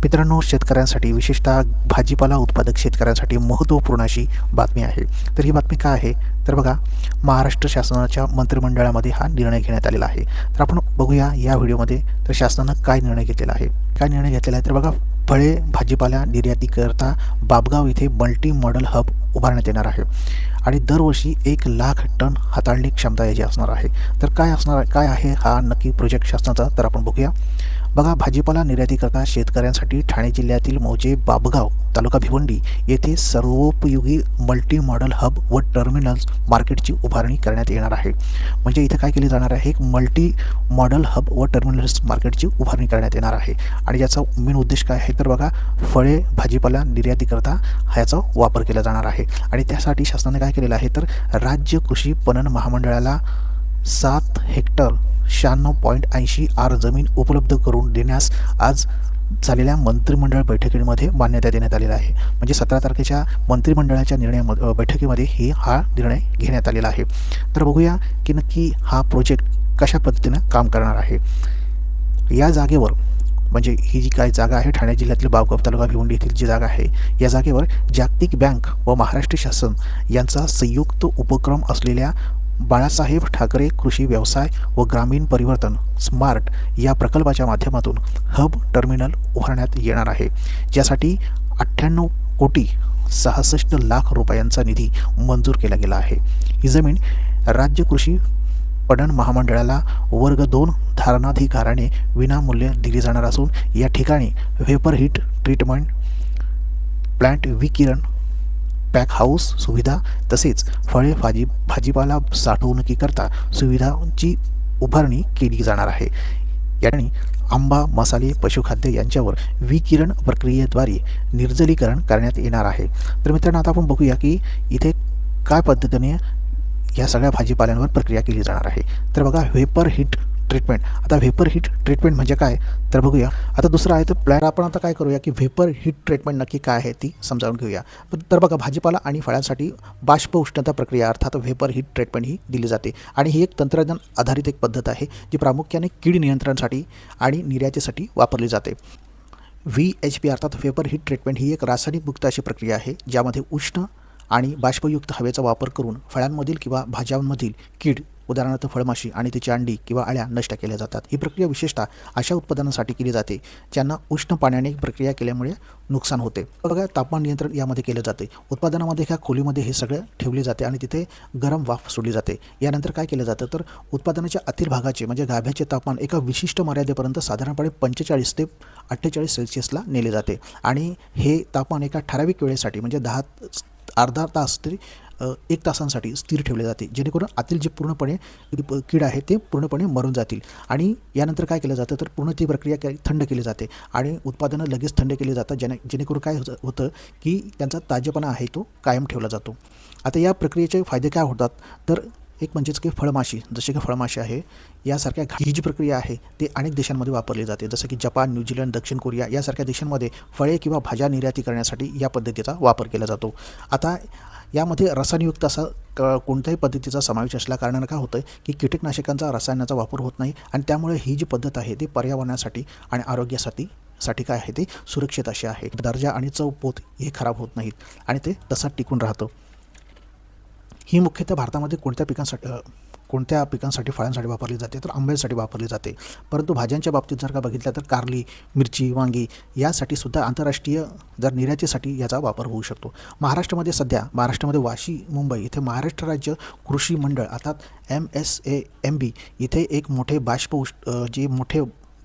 मित्रांनो, शेतकऱ्यांसाठी विशेषतः भाजीपाला उत्पादक शेतकऱ्यांसाठी महत्त्वपूर्ण अशी बातमी आहे. तर ही बातमी काय आहे? तर बघा, महाराष्ट्र शासनाच्या मंत्रिमंडळामध्ये हा निर्णय घेण्यात आलेला आहे. तर आपण बघूया या व्हिडिओमध्ये तर शासनानं काय निर्णय घेतलेला आहे. काय निर्णय घेतलेला आहे तर बघा, फळे भाजीपाला निर्यातीकरता बाभगाव येथे मल्टी मॉडेल हब उभारण्यात येणार आहे आणि दरवर्षी 1,00,000 टन हाताळणी क्षमता याची असणार आहे. तर काय आहे हा नक्की प्रोजेक्ट शासनाचा, तर आपण बघूया. बघा, भाजीपाला निर्यातीकरता शेतकऱ्यांसाठी ठाणे जिल्ह्यातील मौजे बाभगाव तालुका भिवंडी येथे सर्वोपयोगी मल्टी मॉडेल हब व टर्मिनल्स मार्केटची उभारणी करण्यात येणार आहे. म्हणजे इथे काय केली जाणार आहे, एक मल्टी मॉडेल हब व टर्मिनल्स मार्केटची उभारणी करण्यात येणार आहे. आणि याचा मेन उद्देश काय आहे तर बघा, फळे भाजीपाला निर्यातीकरता ह्याचा वापर केला जाणार आहे. आणि त्यासाठी शासनाने काय केलेलं आहे तर राज्य कृषी पणन महामंडळाला 7 हेक्टर 96.80 आर जमीन उपलब्ध करून देण्यास आज झालेल्या मंत्रिमंडळ बैठकीमध्ये मान्यता देण्यात आलेला आहे. म्हणजे 17 तारखेच्या मंत्रिमंडळाच्या बैठकीमध्ये हा निर्णय घेण्यात आलेला आहे. तर बघूया की नक्की हा प्रोजेक्ट कशा पद्धतीनं काम करणार आहे. या जागेवर म्हणजे ही जी काही जागा आहे ठाणे जिल्ह्यातील बाभगाव तालुका भिवंडी येथील जी जागा आहे, या जागेवर जागतिक बँक व महाराष्ट्र शासन यांचा संयुक्त उपक्रम असलेल्या बाळासाहेब ठाकरे कृषी व्यवसाय व ग्रामीण परिवर्तन स्मार्ट या प्रकल्पाच्या माध्यमातून हब टर्मिनल उभारण्यात येणार आहे, ज्यासाठी 98,66,00,000 रुपयांचा निधी मंजूर केला गेला आहे. ही जमीन राज्य कृषी पणन महामंडळाला वर्ग 2 धारणाधिकाराने विनामूल्य दिली जाणार असून या ठिकाणी व्हेपर हीट ट्रीटमेंट प्लांट, विकिरण पॅक हाऊस सुविधा तसेच फळे भाजीपाला साठवणुकीकरता सुविधांची उभारणी केली जाणार आहे. या ठिकाणी आंबा, मसाले, पशुखाद्य यांच्यावर विकिरण प्रक्रियेद्वारे निर्जलीकरण करण्यात येणार आहे. तर मित्रांनो, आता आपण बघूया की इथे काय पद्धतीने या सगळ्या भाजीपाल्यांवर प्रक्रिया केली जाणार आहे. तर बघा, व्हेपर हीट ट्रीटमेंट. आता व्हेपर हीट ट्रीटमेंट म्हणजे काय तर बघूया. आता दुसरं आहे तर प्लॅन. आपण आता काय करूया की व्हेपर हीट ट्रीटमेंट नक्की काय आहे ती समजावून घेऊया. तर बघा, भाजीपाला आणि फळांसाठी बाष्प उष्णता प्रक्रिया अर्थात व्हेपर हीट ट्रीटमेंट ही दिली जाते आणि ही एक तंत्रज्ञान आधारित एक पद्धत आहे जी प्रामुख्याने कीड नियंत्रणासाठी आणि निर्यातीसाठी वापरली जाते. VHP अर्थात व्हेपर हीट ट्रीटमेंट ही एक रासायनिक मुक्त अशी प्रक्रिया आहे ज्यामध्ये उष्ण आणि बाष्पयुक्त हवेचा वापर करून फळांमधील किंवा भाज्यांमधील कीड, उदाहरणार्थ फळमाशी आणि तिची अंडी किंवा अळ्या नष्ट केल्या जातात. ही प्रक्रिया विशेषतः अशा उत्पादनांसाठी केली जाते ज्यांना उष्ण पाण्याने प्रक्रिया केल्यामुळे नुकसान होते. बघा, तापमान नियंत्रण यामध्ये केलं जाते. उत्पादनामध्ये एका खोलीमध्ये हे सगळं ठेवले जाते आणि तिथे गरम वाफ सोडली जाते. यानंतर काय केलं जातं तर उत्पादनाच्या आतील भागाचे म्हणजे गाभ्याचे तापमान एका विशिष्ट मर्यादेपर्यंत साधारणपणे 45 ते 48 सेल्सिअसला नेले जाते आणि हे तापमान एका ठराविक वेळेसाठी म्हणजे अर्धा तास तरी 1 तासांसाठी स्थिर ठेवले जाते, जेणेकरून आतील जे पूर्णपणे कीड आहे ते पूर्णपणे मरून जातील. आणि यानंतर काय केलं जातं तर पूर्ण ती प्रक्रिया थंड केली जाते आणि उत्पादनं लगेच थंड केली जातात, जेणेकरून काय होतं की त्यांचा ताजेपणा आहे तो कायम ठेवला जातो. आता या प्रक्रियेचे फायदे काय होतात तर एक म्हणजेच की फळमाशी, जसे की फळमाशी आहे यासारख्या ही जी प्रक्रिया आहे ते अनेक देशांमध्ये वापरली जाते, जसं की जपान, न्यूझीलंड, दक्षिण कोरिया यासारख्या देशांमध्ये फळे किंवा भाज्या निर्याती करण्यासाठी या पद्धतीचा वापर केला जातो. आता यामध्ये रसायनयुक्त असा कोणत्याही पद्धतीचा समावेश असल्या कारणानं काय होतं की कीटकनाशकांचा, रसायनाचा वापर होत नाही आणि त्यामुळे ही जी पद्धत आहे ती पर्यावरणासाठी आणि आरोग्यासाठी काय आहे ते सुरक्षित अशी आहे. दर्जा आणि चवपोत हे खराब होत नाहीत आणि ते तसाच टिकून राहतं. ही मुख्यतः भारतामध्ये कोणत्या पिकांसाठी फळांसाठी वापरली जाते तर आंब्यासाठी वापरली जाते. परंतु भाज्यांच्या बाबतीत जर का बघितलं तर कारली, मिरची, वांगी यासाठी सुद्धा आंतरराष्ट्रीय जर निर्यातीसाठी याचा वापर होऊ शकतो. महाराष्ट्रामध्ये वाशी, मुंबई इथे महाराष्ट्र राज्य कृषी मंडळ अर्थात MSAMB इथे एक मोठे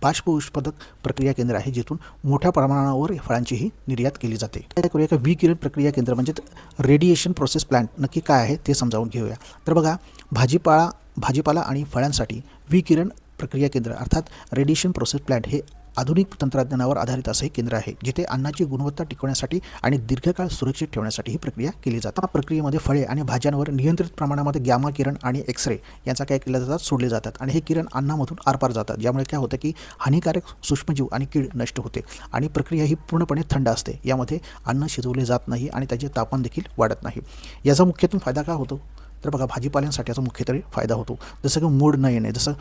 बाष्प उत्पादक प्रक्रिया केंद्र आहे, जिथून मोठ्या प्रमाणावर फळांचीही निर्यात केली जाते. काय करूया का विकिरण प्रक्रिया केंद्र म्हणजे रेडिएशन प्रोसेस प्लांट नक्की काय आहे ते समजावून घेऊया. तर बघा, भाजीपाला आणि फळांसाठी विकिरण प्रक्रिया केंद्र अर्थात रेडिएशन प्रोसेस प्लांट हे आधुनिक तंत्रज्ञानावर आधारित असं एक केंद्र आहे, जिथे अन्नाची गुणवत्ता टिकवण्यासाठी आणि दीर्घकाळ सुरक्षित ठेवण्यासाठी ही प्रक्रिया केली जाते. या प्रक्रियेमध्ये फळे आणि भाज्यांवर नियंत्रित प्रमाणामध्ये गॅमा किरण आणि एक्सरे यांचा काय केल्या जातात, सोडले जातात आणि हे किरण अन्नामधून आरपार जातात, ज्यामुळे काय होतं की हानिकारक सूक्ष्मजीव आणि कीड नष्ट होते आणि प्रक्रिया ही पूर्णपणे थंड असते. यामध्ये अन्न शिजवले जात नाही आणि त्याचे तापमान देखील वाढत नाही. याचा मुख्यत्वे फायदा काय होतो तर बघा, भाजीपाल्यांसाठी याचा मुख्यत्वे फायदा होतो, जसं की मोड न येणे, जसं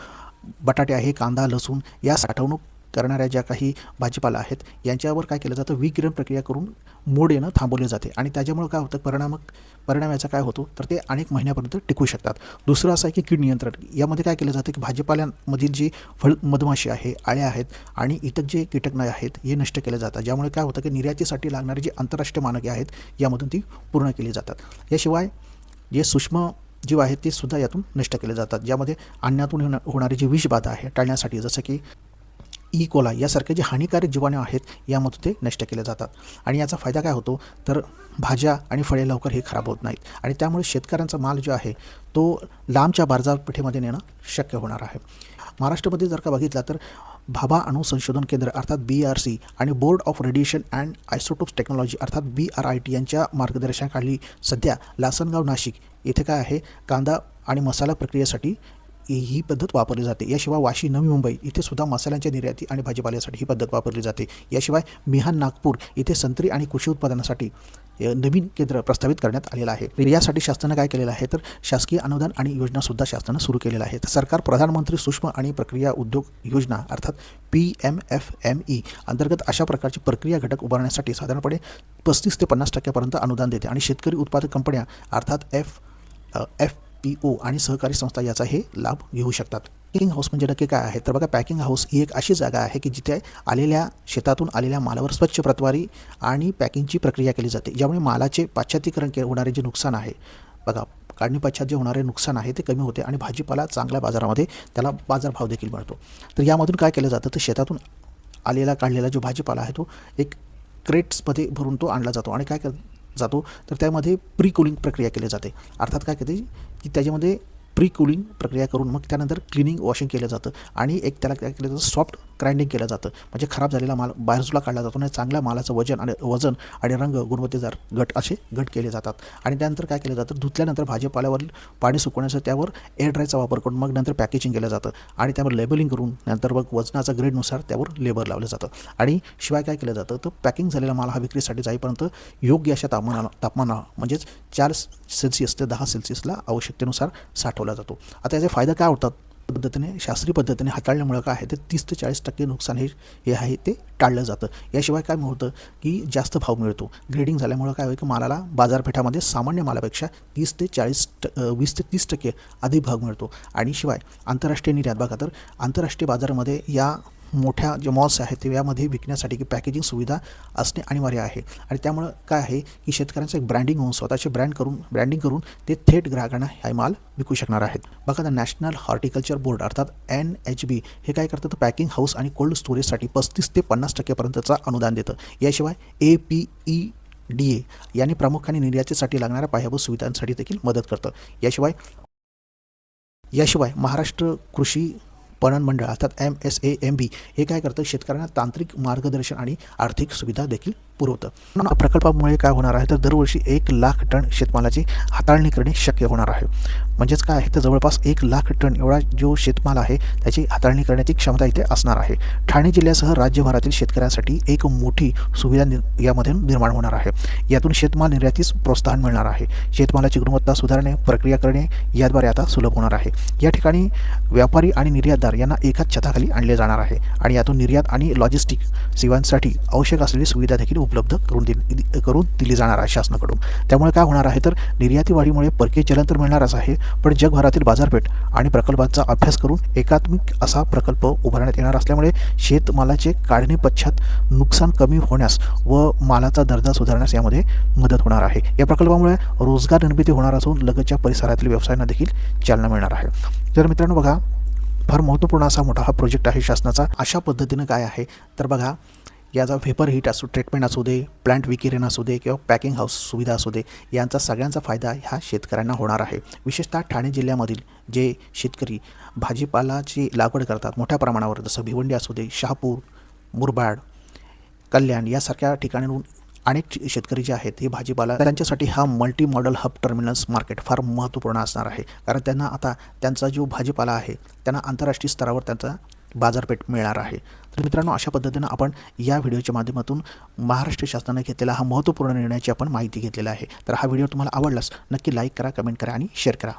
बटाटे आहे, कांदा, लसूण या साठवणूक करणाऱ्या ज्या काही भाजीपाला आहेत यांच्यावर काय केलं जातं, विकिरण प्रक्रिया करून मोड येणं थांबवले जाते आणि त्याच्यामुळे काय होतं, परिणाम याचा काय होतो तर ते अनेक महिन्यापर्यंत टिकू शकतात. दुसरं असं आहे की कीड नियंत्रण. यामध्ये काय केलं जातं की भाजीपाल्यांमधील जी मधमाशी आहे, अळ्या आहेत आणि इतर जे कीटक आहेत हे नष्ट केले जातात, ज्यामुळे काय होतं की निर्यातीसाठी लागणारी जी आंतरराष्ट्रीय मानके आहेत यामधून ती पूर्ण केली जातात. याशिवाय जे सूक्ष्म जीव आहेत ते सुद्धा यातून नष्ट केले जातात, ज्यामध्ये अन्नातून होणारी जी विषबाधा आहे टाळण्यासाठी, जसं की कोला यासारखे जे हानिकारक जीवाणू आहेत यामधून ते नष्ट केले जातात. आणि याचा फायदा काय होतो तर भाज्या आणि फळे लवकर हे खराब होत नाहीत आणि त्यामुळे शेतकऱ्यांचा माल जो आहे तो लांबच्या बाजारपेठेमध्ये नेणं शक्य होणार आहे. महाराष्ट्रामध्ये जर का बघितला तर भाभा अणु संशोधन केंद्र अर्थात BRC आणि board of radiation and isotopes technology अर्थात BRIT यांच्या मार्गदर्शनाखाली सध्या लासनगाव नाशिक येथे काय आहे, कांदा आणि मसाला प्रक्रियेसाठी ही पद्धत वापरली जाते. याशिवाय वाशी नवी मुंबई इथे सुद्धा मसाल्यांच्या निर्याती आणि भाजीपाल्यासाठी ही पद्धत वापरली जाते. याशिवाय मिहान नागपूर इथे संत्री आणि कृषी उत्पादनासाठी नवीन केंद्र प्रस्तावित करण्यात आलेलं आहे. यासाठी शासनानं काय केलेलं आहे तर शासकीय अनुदान आणि योजनासुद्धा शासनानं सुरू केलेलं आहे. तर सरकार प्रधानमंत्री सूक्ष्म आणि प्रक्रिया उद्योग योजना अर्थात PMFME अंतर्गत अशा प्रकारचे प्रक्रिया घटक उभारण्यासाठी साधारणपणे 35 ते 50% अनुदान देते आणि शेतकरी उत्पादक कंपन्या अर्थात FPO आणि सहकारी संस्था याचा हे लाभ घेऊ शकतात. पॅकिंग हाऊस म्हणजे नक्की काय आहे तर बघा, पॅकिंग हाऊस ही एक अशी जागा आहे की जिथे शेतातून आलेल्या मालावर स्वच्छ प्रतवारी आणि पॅकिंगची प्रक्रिया केली जाते, ज्यामुळे मालाचे पाश्चात्तीकरण होणारे जे नुकसान आहे, बघा काढणी पश्चात जे होणारे नुकसान आहे ते कमी होते आणि भाजीपाला चांगल्या बाजारामध्ये त्याला बाजारभाव देखील मिळतो. तर यामधून काय केलं जातं तर शेतातून काढलेला जो भाजीपाला आहे तो एक क्रेट्समध्ये भरून तो आणला जातो आणि काय जातो तर त्यामध्ये प्री कुलिंग प्रक्रिया केली जाते. अर्थात काय करते की त्याच्यामध्ये प्री कुलिंग प्रक्रिया करून मग त्यानंतर क्लिनिंग वॉशिंग केलं जातं आणि एक त्याला काय केलं जातं सॉफ्ट ग्राइंडिंग केलं जातं, म्हणजे खराब झालेला माल बाजूला काढला जातो आणि चांगल्या मालाचं वजन आणि रंग गुणवत्तेदार गट केले जातात. आणि त्यानंतर काय केलं जातं, धुतल्यानंतर भाजीपाल्यावरील पाणी सुकवण्यासाठी त्यावर एअर ड्रायचा वापर करून मग नंतर पॅकेजिंग केलं जातं आणि त्यावर लेबलिंग करून नंतर मग वजनाचा ग्रेडनुसार त्यावर लेबल लावलं जातं. आणि शिवाय काय केलं जातं तर पॅकिंग झालेला माल हा विक्रीसाठी जाईपर्यंत योग्य अशा तापमाना म्हणजेच 4 सेल्सिअस ते 10 सेल्सिअसला आवश्यकतेनुसार साठवला जातो. आता याचे फायदे काय होतात पद्धतीने शास्त्रीय पद्धतीने हाताळल्यामुळे काय आहे ते 30 ते 40% नुकसान हे आहे ते टाळलं जातं. याशिवाय काय होतं की जास्त भाव मिळतो. ग्रेडिंग झाल्यामुळे काय होतं की मालाला बाजारपेठामध्ये सामान्य मालापेक्षा 20 ते 30% अधिक भाव मिळतो. आणि शिवाय आंतरराष्ट्रीय निर्यात बघा तर आंतरराष्ट्रीय बाजारामध्ये या मोठ्या जे मॉल्स आहेत ते यामध्ये विकण्यासाठी की पॅकेजिंग सुविधा असणे अनिवार्य आहे आणि त्यामुळं काय आहे की शेतकऱ्यांचं एक ब्रँडिंग होऊन स्वतःचे ब्रँडिंग करून ते थेट ग्राहकांना हा माल विकू शकणार आहेत. बघा तर नॅशनल हॉर्टिकल्चर बोर्ड अर्थात NHB हे काय करतं तर पॅकिंग हाऊस आणि कोल्ड स्टोरेजसाठी 35 ते 50% पर्यंतचा अनुदान देतं. याशिवाय APEDA यांनी प्रामुख्याने निर्यातीसाठी लागणाऱ्या पायाभूत सुविधांसाठी देखील मदत करतं. याशिवाय महाराष्ट्र कृषी पणन मंडळ अर्थात MSAMB हे काय करतं शेतकऱ्यांना तांत्रिक मार्गदर्शन आणि आर्थिक सुविधा देखील पुरवतं. या प्रकल्पामुळे काय होणार आहे तर दरवर्षी 1 लाख टन शेतमालाची हाताळणी करणे शक्य होणार आहे. म्हणजेच काय आहे तर जवळपास 1 लाख टन एवढा जो शेतमाल आहे त्याची हाताळणी करण्याची क्षमता इथे असणार आहे. ठाणे जिल्ह्यासह राज्यभरातील शेतकऱ्यांसाठी एक मोठी सुविधा यामध्ये निर्माण होणार आहे. यातून शेतमाल निर्यातीस प्रोत्साहन मिळणार आहे. शेतमालाची गुणवत्ता सुधारणे, प्रक्रिया करणे याद्वारे आता सुलभ होणार आहे. या ठिकाणी व्यापारी आणि निर्यातदार यांना एकाच छताखाली आणले जाणार आहे आणि यातून निर्यात आणि लॉजिस्टिक सेवांसाठी आवश्यक असलेली सुविधा देखील उपलब्ध करून दिली जाणार आहे शासनाकडून. त्यामुळे काय होणार आहे तर निर्याती वाढीमुळे परकीय चलन तर मिळणारच आहे, पण जगभरातील बाजारपेठ आणि प्रकल्पांचा अभ्यास करून एकात्मिक असा प्रकल्प उभारण्यात येणार असल्यामुळे शेतमालाचे काढणी पश्चात नुकसान कमी होण्यास व मालाचा दर्जा सुधारण्यास यामध्ये मदत होणार आहे. या प्रकल्पामुळे रोजगार निर्मिती होणार असून लगतच्या परिसरातील व्यवसायांना देखील चालना मिळणार आहे. तर मित्रांनो बघा, फार महत्त्वपूर्ण असा मोठा हा प्रोजेक्ट आहे शासनाचा. अशा पद्धतीनं काय आहे तर बघा, याचा व्हेपर हीट ट्रीटमेंट असू दे, प्लांट विकिरण असू दे किंवा पॅकिंग हाऊस सुविधा असू दे, यांचा सगळ्यांचा फायदा ह्या शेतकऱ्यांना होणार आहे. विशेषतः ठाणे जिल्ह्यामधील जे शेतकरी भाजीपालाची लागवड करतात मोठ्या प्रमाणावर, जसं भिवंडी असू दे, शहापूर, मुरबाड, कल्याण यासारख्या ठिकाणाहून अनेक शेतकरी जे आहेत हे भाजीपाला त्यांच्यासाठी हा multi modal hub terminals market फार महत्त्वपूर्ण असणार आहे. कारण त्यांना आता त्यांचा जो भाजीपाला आहे त्यांना आंतरराष्ट्रीय स्तरावर त्यांचा बाजारपेठ मिळणार आहे. तर मित्रांनो, अशा पद्धतीनं आपण या व्हिडिओच्या माध्यमातून महाराष्ट्र शासनाने घेतलेला हा महत्त्वपूर्ण निर्णयाची आपण माहिती घेतलेला आहे. तर हा व्हिडिओ तुम्हाला आवडलास नक्की लाईक करा, कमेंट करा आणि शेअर करा.